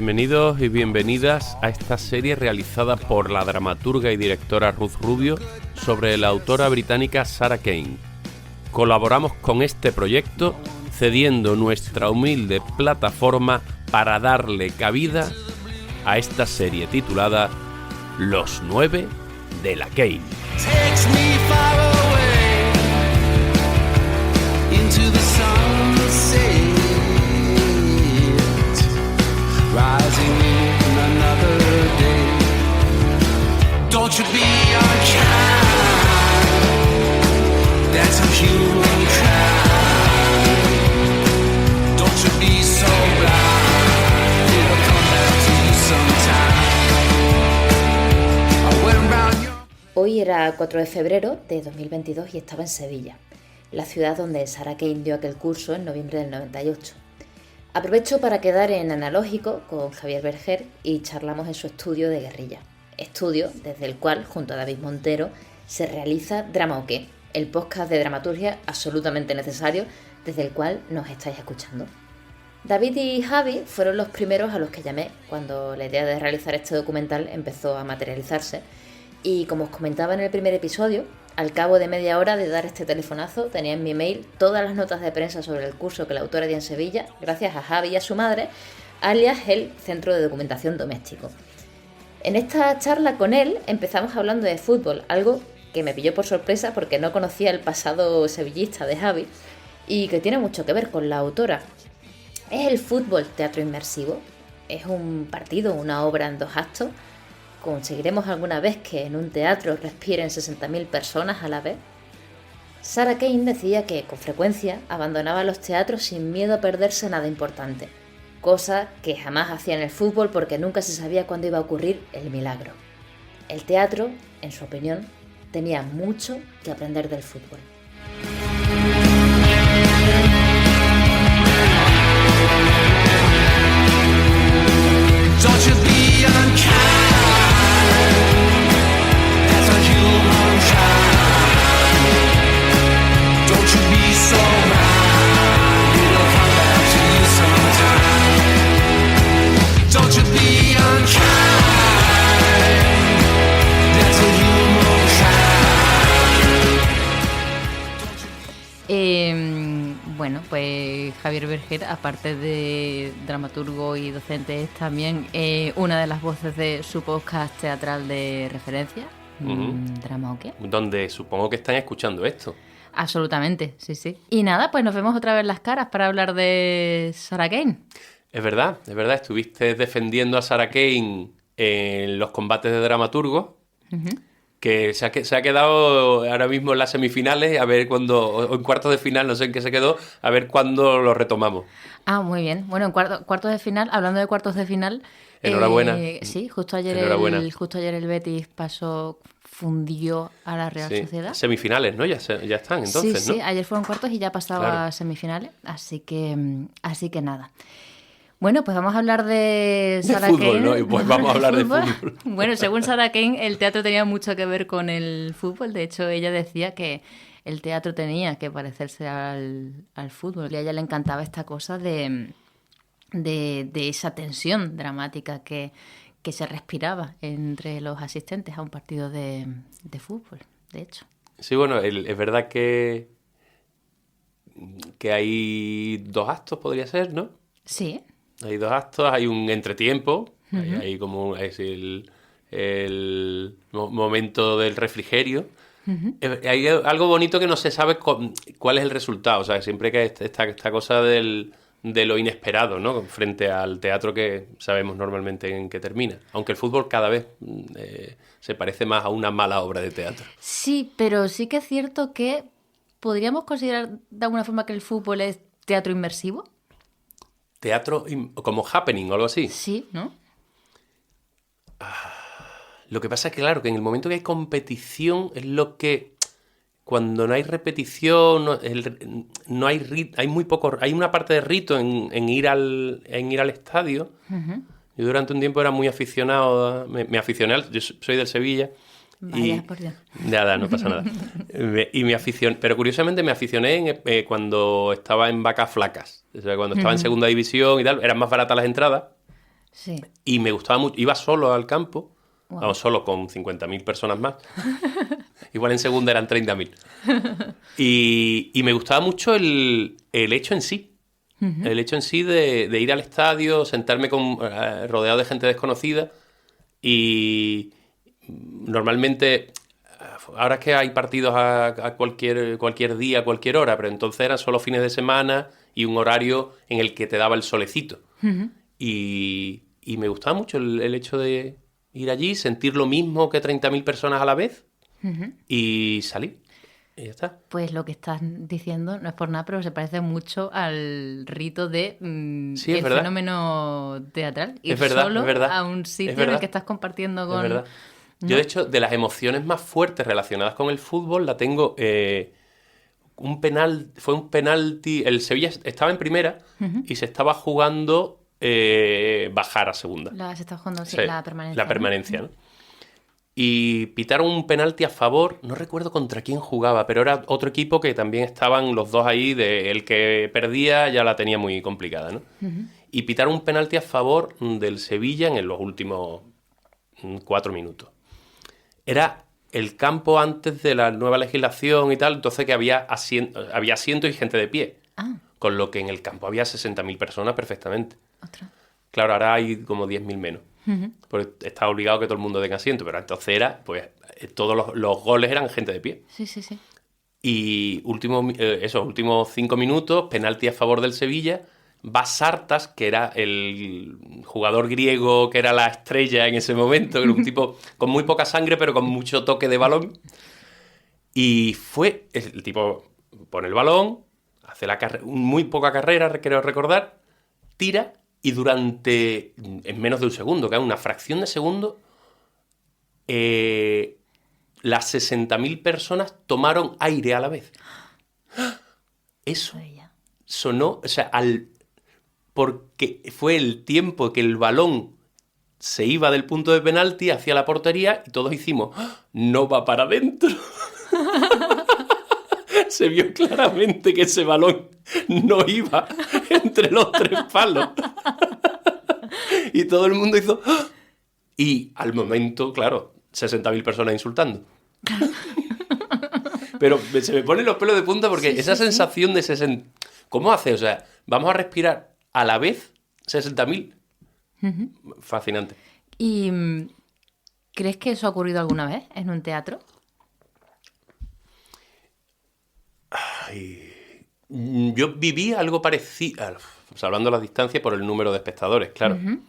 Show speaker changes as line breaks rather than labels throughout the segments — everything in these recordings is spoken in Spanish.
Bienvenidos y bienvenidas a esta serie realizada por la dramaturga y directora Ruth Rubio sobre la autora británica Sarah Kane. Colaboramos con este proyecto cediendo nuestra humilde plataforma para darle cabida a esta serie titulada Los 9 de la Kane.
Rising in another day. Don't you be unkind. That's a human crime. Don't you be so blind. It'll come back to you sometime. I went round your...
Hoy era 4 de febrero de 2022 y estaba en Sevilla, la ciudad donde Sarah Kane dio aquel curso en noviembre del 98. Aprovecho para quedar en analógico con Javier Berger y charlamos en su estudio de guerrilla. Estudio desde el cual, junto a David Montero, se realiza Drama o qué, el podcast de dramaturgia absolutamente necesario desde el cual nos estáis escuchando. David y Javi fueron los primeros a los que llamé cuando la idea de realizar este documental empezó a materializarse y, como os comentaba en el primer episodio, al cabo de media hora de dar este telefonazo tenía en mi mail todas las notas de prensa sobre el curso que la autora dio en Sevilla, gracias a Javi y a su madre, alias el Centro de Documentación Doméstico. En esta charla con él empezamos hablando de fútbol, algo que me pilló por sorpresa porque no conocía el pasado sevillista de Javi y que tiene mucho que ver con la autora. ¿Es el fútbol teatro inmersivo? ¿Es un partido, una obra en 2 actos? ¿Conseguiremos alguna vez que en un teatro respiren 60.000 personas a la vez? Sarah Kane decía que, con frecuencia, abandonaba los teatros sin miedo a perderse nada importante, cosa que jamás hacía en el fútbol porque nunca se sabía cuándo iba a ocurrir el milagro. El teatro, en su opinión, tenía mucho que aprender del fútbol.
Don't you be unkind.
Bueno, pues Javier Berger, aparte de dramaturgo y docente, es también una de las voces de su podcast teatral de referencia, Drama o qué.
Donde supongo que están escuchando esto.
Absolutamente, sí, sí. Y nada, pues nos vemos otra vez las caras para hablar de Sarah Kane.
Es verdad, estuviste defendiendo a Sarah Kane en los combates de dramaturgo, que se ha quedado ahora mismo en las semifinales, a ver cuándo, o en cuartos de final, no sé en qué se quedó, a ver cuándo lo retomamos.
Ah, muy bien. Bueno, en cuartos de final, hablando de cuartos de final...
Enhorabuena.
Sí, justo ayer el Betis fundió a la Real Sociedad.
Semifinales, ¿no? Ya están, entonces,
sí,
¿no?
Sí, ayer fueron cuartos y ya pasaba
claro.
a semifinales, así que nada. Bueno, pues vamos a hablar de Sarah
fútbol,
Kane.
¿no? Y pues vamos a hablar de fútbol.
Bueno, según Sarah Kane, el teatro tenía mucho que ver con el fútbol. De hecho, ella decía que el teatro tenía que parecerse al fútbol. Y a ella le encantaba esta cosa de esa tensión dramática que se respiraba entre los asistentes a un partido de fútbol, de hecho.
Sí, bueno, es verdad que hay 2 actos, podría ser, ¿no?
Sí.
Hay 2 actos, hay un entretiempo, hay como es el momento del refrigerio. Hay algo bonito que no se sabe cuál es el resultado, o sea, siempre que esta cosa de lo inesperado, ¿no? Frente al teatro que sabemos normalmente en qué termina. Aunque el fútbol cada vez se parece más a una mala obra de teatro.
Sí, pero sí que es cierto que podríamos considerar de alguna forma que el fútbol es teatro inmersivo.
Teatro como happening o algo así.
Sí, ¿no?
Lo que pasa es que, claro, que en el momento que hay competición es lo que... Cuando no hay repetición, no hay muy poco... Hay una parte de rito en ir al estadio. Yo durante un tiempo era muy aficionado... Me aficioné... Yo soy del Sevilla.
Vaya, por Dios.
Nada, no pasa nada. Pero curiosamente me aficioné cuando estaba en vacas flacas. O sea, cuando estaba en segunda división y tal, eran más baratas las entradas.
Sí.
Y me gustaba mucho. Iba solo al campo,
Wow.
vamos, solo con 50.000 personas más. Igual en segunda eran 30.000. Y me gustaba mucho el hecho en sí. El hecho en sí de ir al estadio, sentarme rodeado de gente desconocida. Y normalmente, ahora es que hay partidos a cualquier día, a cualquier hora, pero entonces eran solo fines de semana y un horario en el que te daba el solecito. Y me gustaba mucho el hecho de ir allí, sentir lo mismo que 30.000 personas a la vez y salir. Y ya está.
Pues lo que estás diciendo no es por nada, pero se parece mucho al rito de
Sí, es
el
verdad.
fenómeno teatral. Ir
Es verdad,
solo
es verdad.
a un
Es
sitio en
verdad.
el que estás compartiendo
Es
con...
verdad.
¿no?
Yo, de hecho, de las emociones más fuertes relacionadas con el fútbol, la tengo fue un penalti. El Sevilla estaba en primera y se estaba jugando bajar a segunda.
Se está jugando sí,
Sí,
la permanencia.
La permanencia, ¿no? Y pitaron un penalti a favor, no recuerdo contra quién jugaba, pero era otro equipo que también estaban los dos ahí, el que perdía ya la tenía muy complicada, ¿no? Y pitaron un penalti a favor del Sevilla en los últimos 4 minutos. Era el campo antes de la nueva legislación y tal, entonces que había asientos y gente de pie.
Ah,
Con lo que en el campo había 60.000 personas perfectamente.
otra.
Claro, ahora hay como 10.000 menos. Porque está obligado que todo el mundo tenga asiento, pero entonces era, pues, todos los goles eran gente de pie.
Sí, sí, sí.
Y esos últimos 5 minutos, penalti a favor del Sevilla. Basartas, que era el jugador griego que era la estrella en ese momento, que era un tipo con muy poca sangre, pero con mucho toque de balón. Y el tipo pone el balón, hace muy poca carrera, creo recordar, tira y en menos de un segundo, que es una fracción de segundo, las 60.000 personas tomaron aire a la vez. Eso
Ella.
sonó, o sea, porque fue el tiempo que el balón se iba del punto de penalti hacia la portería y todos hicimos, ¡ah! No va para adentro. Se vio claramente que ese balón no iba entre los 3 palos. Y todo el mundo hizo, ¡ah! Y al momento, claro, 60.000 personas insultando. Pero se me ponen los pelos de punta porque
Sí,
esa
sí,
sensación de 60... ¿Cómo hace? O sea, vamos a respirar a la vez 60.000. Fascinante.
¿Y crees que eso ha ocurrido alguna vez en un teatro?
Yo viví algo parecido, o sea, hablando a la distancia por el número de espectadores, claro. Me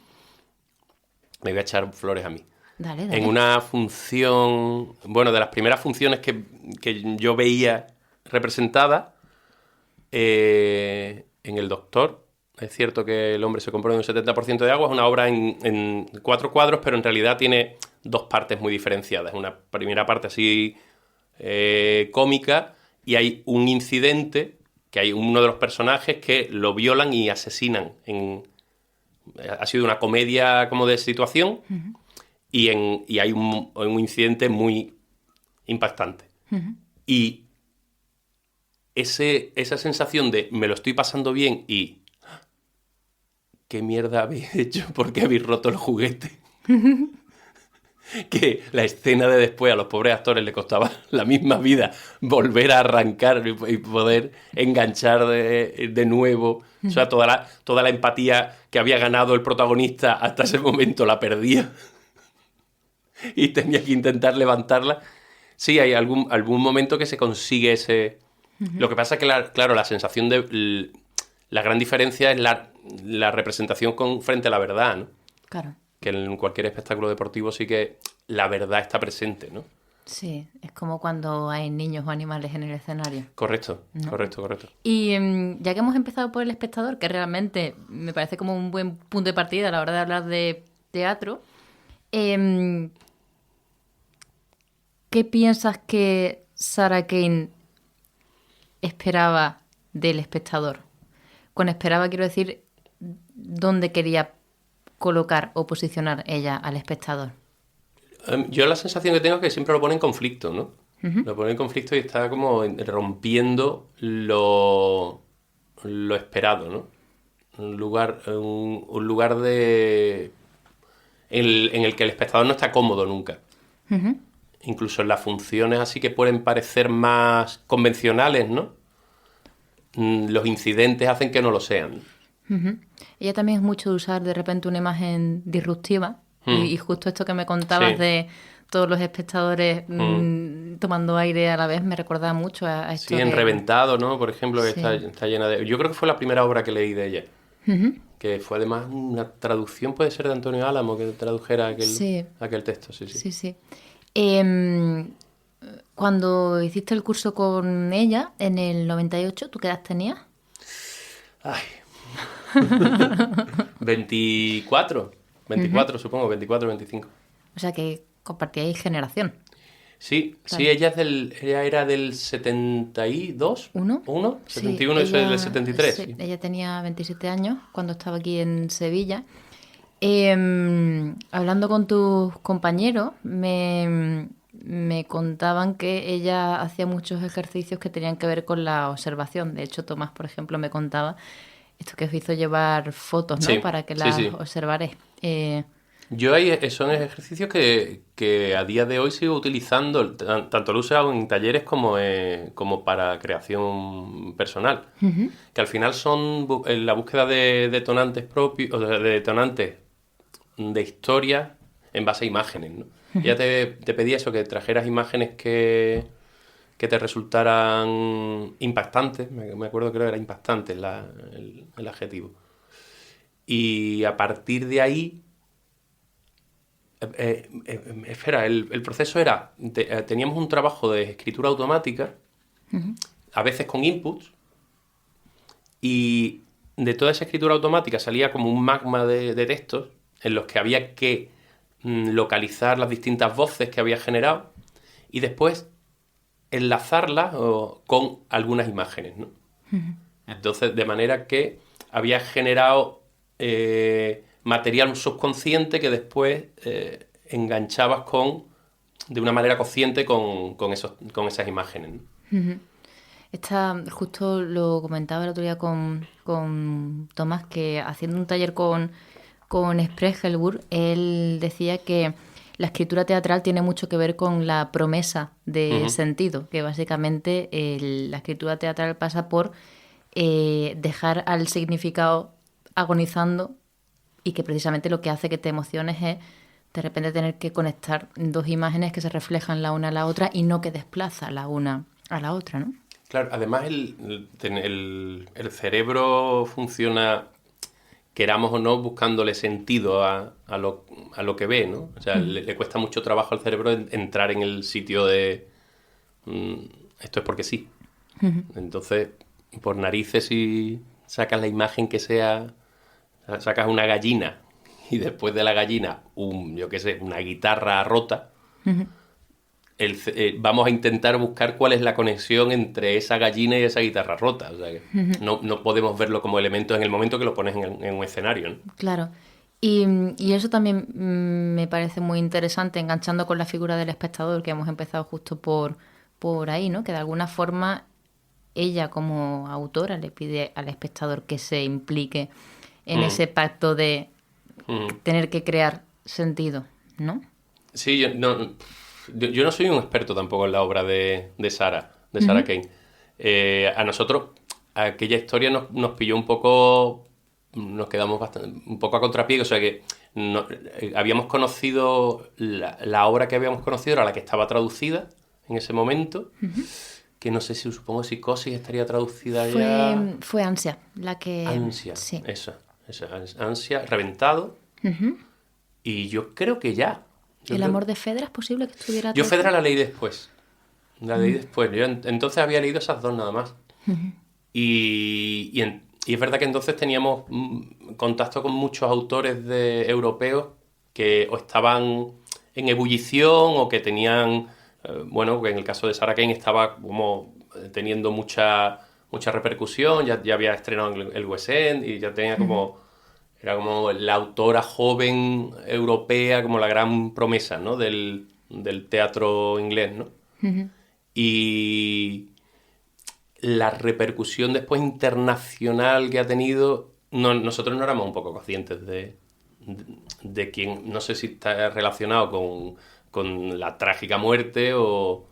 voy a echar flores a mí.
Dale, dale.
En una función, bueno, de las primeras funciones que yo veía representada, en El Doctor, es cierto que el hombre se compone de un 70% de agua, es una obra en 4 cuadros, pero en realidad tiene 2 partes muy diferenciadas. Una primera parte así cómica, y hay un incidente, que hay uno de los personajes que lo violan y asesinan. Ha sido una comedia como de situación, y hay un incidente muy impactante. Y esa sensación de me lo estoy pasando bien y ¿qué mierda habéis hecho? ¿Por qué habéis roto el juguete? Que la escena de después a los pobres actores les costaba la misma vida volver a arrancar y poder enganchar de nuevo. O sea, toda la empatía que había ganado el protagonista hasta ese momento la perdía. Y tenía que intentar levantarla. Sí, hay algún momento que se consigue ese... Lo que pasa es que, claro, la sensación de... La gran diferencia es la representación frente a la verdad, ¿no?
Claro.
Que en cualquier espectáculo deportivo sí que la verdad está presente, ¿no?
Sí, es como cuando hay niños o animales en el escenario.
Correcto.
Y ya que hemos empezado por el espectador, que realmente me parece como un buen punto de partida a la hora de hablar de teatro, ¿qué piensas que Sarah Kane esperaba del espectador? Con esperaba quiero decir dónde quería colocar o posicionar ella al espectador.
Yo la sensación que tengo es que siempre lo pone en conflicto, ¿no? Lo pone en conflicto y está como rompiendo lo esperado, ¿no? un lugar en el que el espectador no está cómodo nunca.
Ujú.
Incluso en las funciones así que pueden parecer más convencionales, ¿no? Los incidentes hacen que no lo sean.
Ujú. Ella también es mucho de usar de repente una imagen disruptiva y justo esto que me contabas
Sí.
de todos los espectadores tomando aire a la vez me recordaba mucho a esto
Sí, en
de...
Reventado, ¿no? Por ejemplo, que
Sí.
está llena de... Yo creo que fue la primera obra que leí de ella. Que fue además una traducción, puede ser de Antonio Álamo, que tradujera
Sí.
aquel texto, sí.
Sí, sí. Cuando hiciste el curso con ella en el 98, ¿tú qué edad tenías?
Ay. 24, supongo, 24, 25.
O sea que compartíais generación.
Sí,
Claro.
sí, ella era del 72,
¿Uno?
71 y yo soy del 73.
Sí,
Sí.
ella tenía 27 años cuando estaba aquí en Sevilla. Hablando con tus compañeros, me contaban que ella hacía muchos ejercicios que tenían que ver con la observación. De hecho, Tomás, por ejemplo, me contaba esto que os hizo llevar fotos, ¿no?
Sí,
Para que
sí,
las
sí.
observaréis.
Son ejercicios que a día de hoy sigo utilizando, tanto lo he usado en talleres como para creación personal, que al final son la búsqueda de detonantes propios, o de detonantes de historia en base a imágenes, ¿no? Ya te pedía eso, que trajeras imágenes que te resultaran impactantes, me acuerdo que era impactante el adjetivo. Y a partir de ahí... espera, el proceso era... teníamos un trabajo de escritura automática, a veces con inputs, y de toda esa escritura automática salía como un magma de textos en los que había que localizar las distintas voces que había generado y después enlazarlas con algunas imágenes, ¿no? Entonces, de manera que había generado material subconsciente que después enganchabas de una manera consciente con esas imágenes, ¿no?
Justo lo comentaba el otro día con Tomás, que haciendo un taller con Spregelburg, él decía que la escritura teatral tiene mucho que ver con la promesa de sentido, que básicamente la escritura teatral pasa por dejar al significado agonizando y que precisamente lo que hace que te emociones es de repente tener que conectar dos imágenes que se reflejan la una a la otra y no que desplaza la una a la otra, ¿no?
Claro, además el cerebro funciona, queramos o no, buscándole sentido a lo que ve, ¿no? O sea, le cuesta mucho trabajo al cerebro entrar en el sitio de esto es porque sí. Entonces, por narices, si sacas la imagen que sea, sacas una gallina y después de la gallina, yo qué sé, una guitarra rota, vamos a intentar buscar cuál es la conexión entre esa gallina y esa guitarra rota. O sea, que no podemos verlo como elemento en el momento que lo pones en un escenario, ¿no?
Claro. Y eso también me parece muy interesante, enganchando con la figura del espectador, que hemos empezado justo por ahí, ¿no? Que de alguna forma ella, como autora, le pide al espectador que se implique en ese pacto de tener que crear sentido, ¿no?
Sí, yo no soy un experto tampoco en la obra de Sarah Kane. A nosotros, aquella historia nos pilló un poco, nos quedamos un poco a contrapié, o sea que habíamos conocido, la obra que habíamos conocido era la que estaba traducida en ese momento, que no sé si, supongo Psicosis estaría traducida ya...
Fue Ansia, la que...
Ansia,
sí.
esa, Ansia, Reventado, y yo creo que ya...
¿El amor de Fedra es posible que estuviera
Yo
traducido?
Fedra la leí después. Yo entonces había leído esas dos nada más. Y es verdad que entonces teníamos contacto con muchos autores europeos que o estaban en ebullición o que tenían... bueno, que en el caso de Sarah Kane estaba como teniendo mucha repercusión, ya había estrenado en el West End y ya tenía como... Era como la autora joven europea, como la gran promesa, ¿no? del teatro inglés, ¿no? Y la repercusión después internacional que ha tenido nosotros no éramos un poco conscientes de quién, no sé si está relacionado con la trágica muerte o...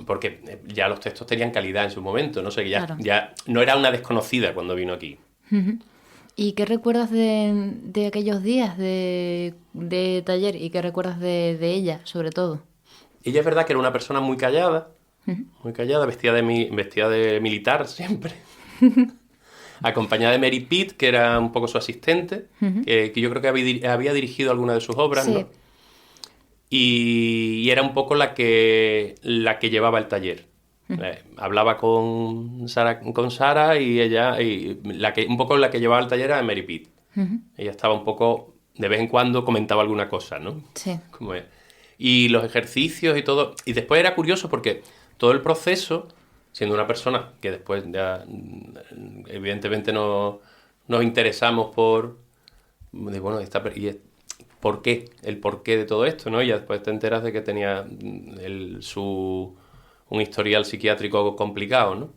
Porque ya los textos tenían calidad en su momento, no sé, que
Claro.
ya no era una desconocida cuando vino aquí.
¿Y qué recuerdas de aquellos días de taller y qué recuerdas de ella, sobre todo?
Ella es verdad que era una persona muy callada, vestida de militar siempre. Acompañada de Mary Pitt, que era un poco su asistente, que yo creo que había dirigido alguna de sus obras,
Sí.
¿no? Y era un poco la que llevaba el taller. Hablaba con Sara y ella, un poco la que llevaba el taller era Mary Pitt. Ella estaba un poco, de vez en cuando comentaba alguna cosa, ¿no?
Sí.
Como es. Y los ejercicios y todo. Y después era curioso porque todo el proceso, siendo una persona que después ya evidentemente nos interesamos por bueno, ¿por qué? El porqué de todo esto, ¿no? Y ya después te enteras de que tenía un historial psiquiátrico complicado, ¿no?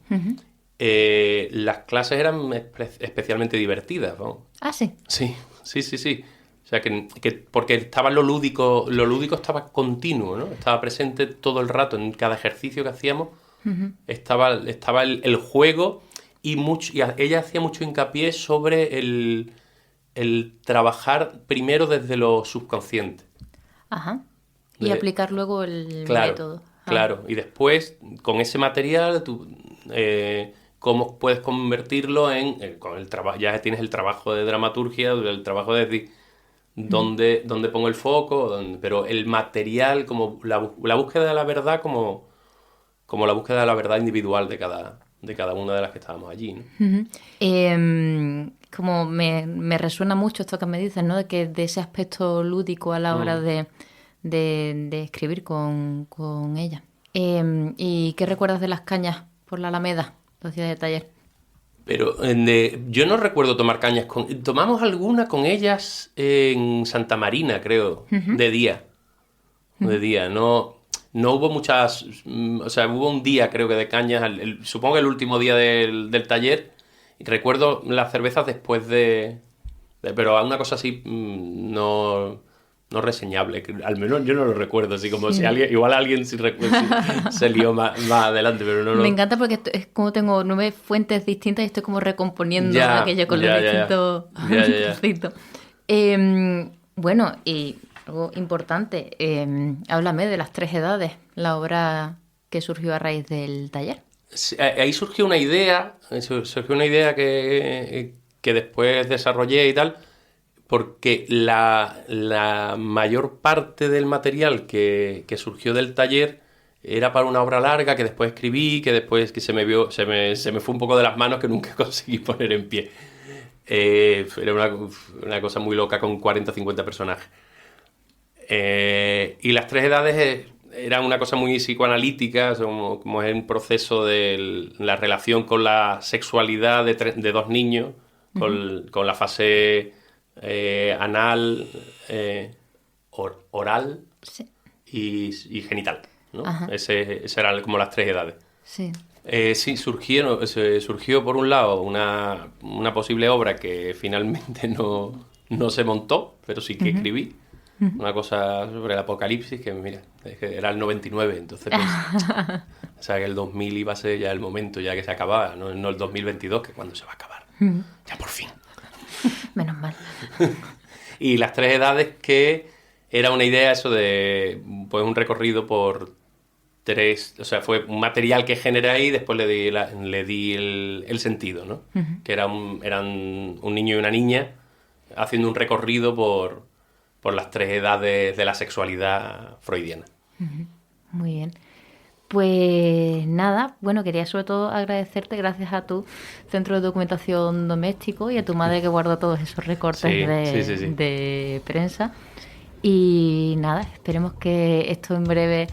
Las clases eran especialmente divertidas, vamos.
Ah, sí.
Sí. O sea, que porque estaba lo lúdico estaba continuo, ¿no? Estaba presente todo el rato en cada ejercicio que hacíamos. Estaba el juego y ella hacía mucho hincapié sobre el trabajar primero desde lo subconsciente.
Ajá. Y
De-
aplicar luego el
Claro,
método. Ah.
claro. Y después, con ese material, cómo puedes convertirlo con el trabajo. Ya tienes el trabajo de dramaturgia, el trabajo de dónde pongo el foco, pero el material, como la búsqueda de la verdad, como la búsqueda de la verdad individual de cada una de las que estábamos allí, ¿no?
Como me resuena mucho esto que me dices, ¿no? De ese aspecto lúdico a la hora de escribir con ella. ¿Y qué recuerdas de las cañas por la Alameda, los días de taller?
Pero yo no recuerdo tomar cañas tomamos alguna con ellas en Santa Marina, creo, de día. De día, no hubo muchas... O sea, hubo un día, creo que, de cañas, supongo que el último día del taller. Y recuerdo las cervezas después pero una cosa así no reseñable, que al menos yo no lo recuerdo, así como si alguien se lió más adelante, pero no lo...
Me encanta porque es como tengo 9 fuentes distintas y estoy como recomponiendo
Ya,
aquello con
ya,
los
ya, ya.
distintos
Ya.
trocitos. Bueno, y algo importante, háblame de Las Tres Edades, la obra que surgió a raíz del taller.
Sí, ahí surgió una idea que después desarrollé y tal, porque la mayor parte del material que surgió del taller era para una obra larga que después escribí, que después que se me fue un poco de las manos, que nunca conseguí poner en pie. Era una cosa muy loca con 40 o 50 personajes. Y Las Tres Edades era una cosa muy psicoanalítica, como es un proceso de la relación con la sexualidad de dos niños, con la fase anal, oral
Sí.
y genital, ¿no?
Ajá.
Ese eran como las tres edades.
Sí.
Sí, surgió por un lado una posible obra que finalmente no se montó, pero sí que escribí. Una cosa sobre el apocalipsis que, mira, es que era el 99, entonces pues, o sea, que el 2000 iba a ser ya el momento ya que se acababa, no el 2022, que es cuando se va a acabar. Ya por fin.
Menos mal.
Y Las Tres Edades, que era una idea eso de pues un recorrido por tres, o sea, fue un material que generé ahí y después le di el sentido, ¿no? Que eran un niño y una niña haciendo un recorrido por las tres edades de la sexualidad freudiana.
Muy bien. Pues nada, bueno, quería sobre todo agradecerte gracias a tu Centro de Documentación Doméstico y a tu madre que guardó todos esos recortes
Sí.
de prensa. Y nada, esperemos que esto en breve,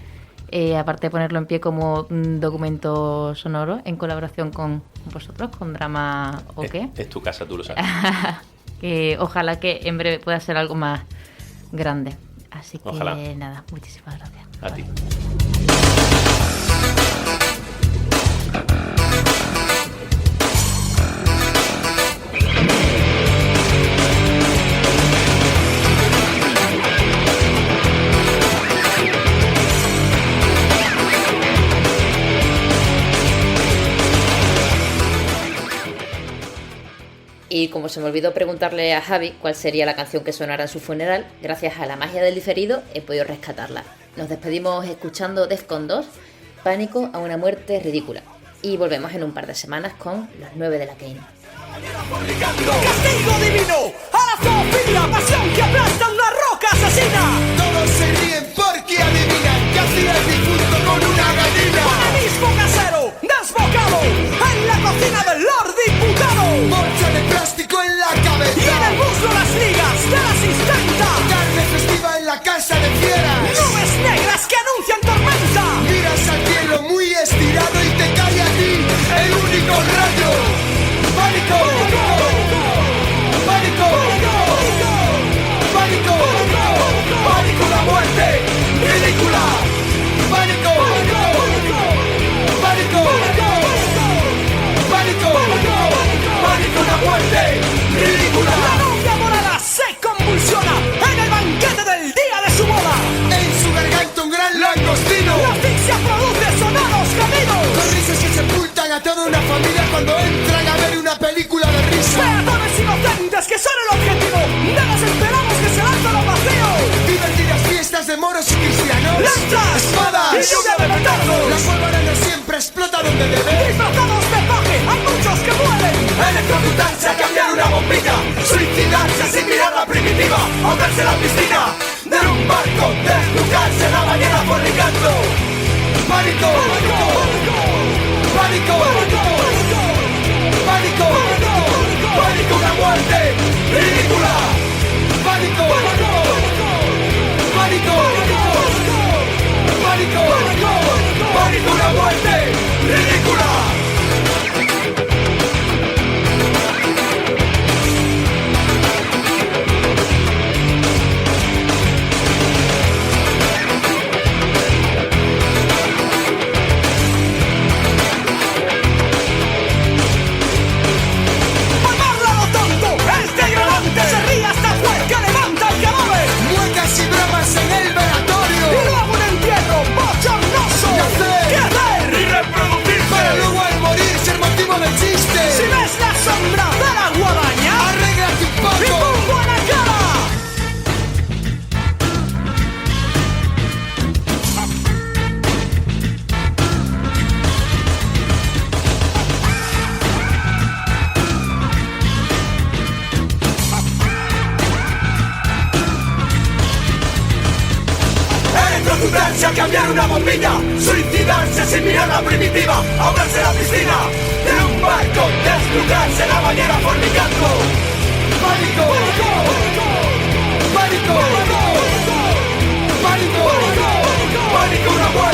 aparte de ponerlo en pie como documento sonoro, en colaboración con vosotros, con Drama OK,
Es tu casa, tú lo sabes.
que ojalá que en breve pueda ser algo más grande. Así que
Ojalá.
nada, muchísimas gracias.
A ti.
Y como se me olvidó preguntarle a Javi cuál sería la canción que sonara en su funeral, gracias a la magia del diferido he podido rescatarla. Nos despedimos escuchando Defcon 2, Pánico a una muerte ridícula. Y volvemos en un par de semanas con Los 9 de la Kane.
Castigo divino a la zoofilia, pasión que aplasta una roca asesina. Todos se ríen porque adivinan que hacía el difunto con una gallina. Panelismo casero, desbocado, en la cocina del Lord Diputado. Bolsa de plástico en la cabeza y en el muslo las ligas de la asistenta. Carne festiva en la casa de fieras. Nubes negras que anuncian tormenta. Miras al cielo muy estirado y te cae a ti el único rayo. ¡Pánico! ¡Pánico! ¡Pánico! ¡Pánico! ¡La muerte! ¡Ridícula! ¡Pánico! ¡Pánico! ¡Pánico! ¡Pánico! ¡La muerte! ¡Ridícula! La novia morada se convulsiona en el banquete del día de su boda. En su garganta un gran langostino. La asfixia produce sonoros gemidos. Con risas que sepultan a toda una familia cuando entran a ver una película de risa. Peatones inocentes que son el objetivo. Nada esperamos que se lanzan al vacío. Divertidas fiestas de moros y cristianos. Lanzas, espadas y lluvia de petardos. La pólvora no siempre explota donde debe. Disfrazados de paje, hay muchos que mueren. Electrocutarse a cambiar una bombilla. Suicidarse sin mirada primitiva. Ahogarse en la piscina de un barco. Desnudarse en la bañera fornicando. Pánico. Pánico. Pánico. Pánico, una muerte ridícula. Pánico. Pánico. Pánico. Pánico, una muerte ridícula. Se ríe hasta el juez que levanta el cadáver. Muecas y bromas en el velatorio. Y luego un entierro bochornoso. ¿Qué hacer? Y reproducirse. Para luego al morir ser motivo de chiste. Si ves la sombra de la guadaña, arréglate un poco y pon buena cara. Electrocutarse a cambiar una bombilla. Suicidarse sin mirada primitiva. Ahogarse en la piscina de un barco. Desnudarse en la bañera fornicando. Pánico. Pánico. Pánico. Pánico. Pánico, una muerte